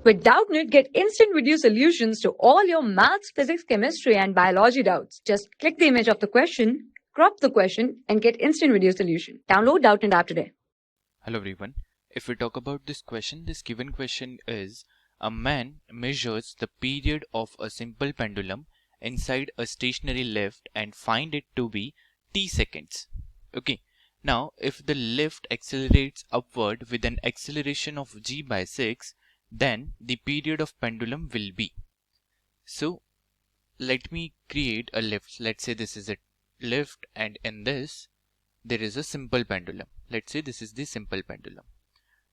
With Doubtnut, get instant video solutions to all your maths, physics, chemistry, and biology doubts. Just click the image of the question, crop the question, and get instant video solution. Download Doubtnut app today. Hello everyone. If we talk about this question, this given question is a man measures the period of a simple pendulum inside a stationary lift and find it to be t seconds. Okay. Now, if the lift accelerates upward with an acceleration of g by 6, then the period of pendulum will be. So, let me create a lift. Let's say this is a lift and in this there is a simple pendulum. Let's say this is the simple pendulum.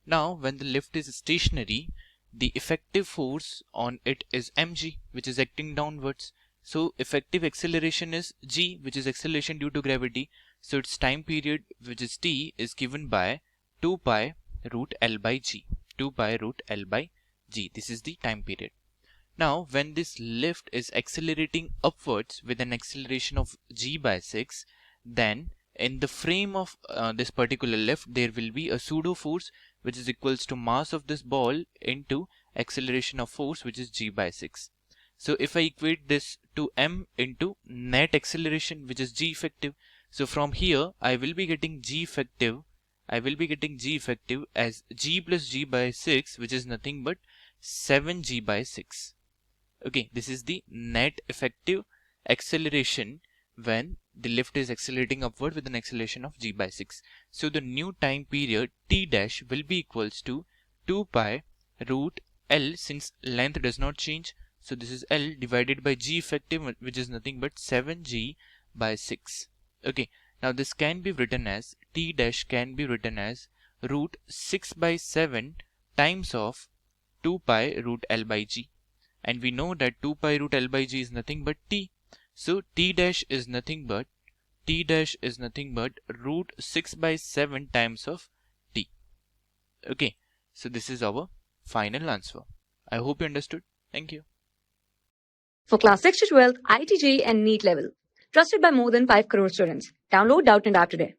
Now, when the lift is stationary, the effective force on it is mg, which is acting downwards. So, effective acceleration is g, which is acceleration due to gravity. So, its time period, which is t, is given by 2 pi root L by g. 2 pi root L by g. This is the time period. Now, when this lift is accelerating upwards with an acceleration of g by 6, then in the frame of this particular lift, there will be a pseudo force which is equals to mass of this ball into acceleration of force, which is g by 6. So if I equate this to m into net acceleration, which is g effective, so from here I will be getting g effective as g plus g by 6, which is nothing but 7g by 6. Okay, this is the net effective acceleration when the lift is accelerating upward with an acceleration of g by 6. So the new time period t dash will be equals to 2 pi root L, since length does not change. So this is L divided by g effective, which is nothing but 7g by 6. Okay, now this can be written as t dash can be written as root 6 by 7 times of 2 pi root L by g. And we know that 2 pi root L by g is nothing but t. So t dash is nothing but root 6 by 7 times of t. Okay, so this is our final answer. I hope you understood. Thank you. For class 6 to 12, IIT JEE and NEET level. Trusted by more than 5 crore students. Download Doubtnut app today.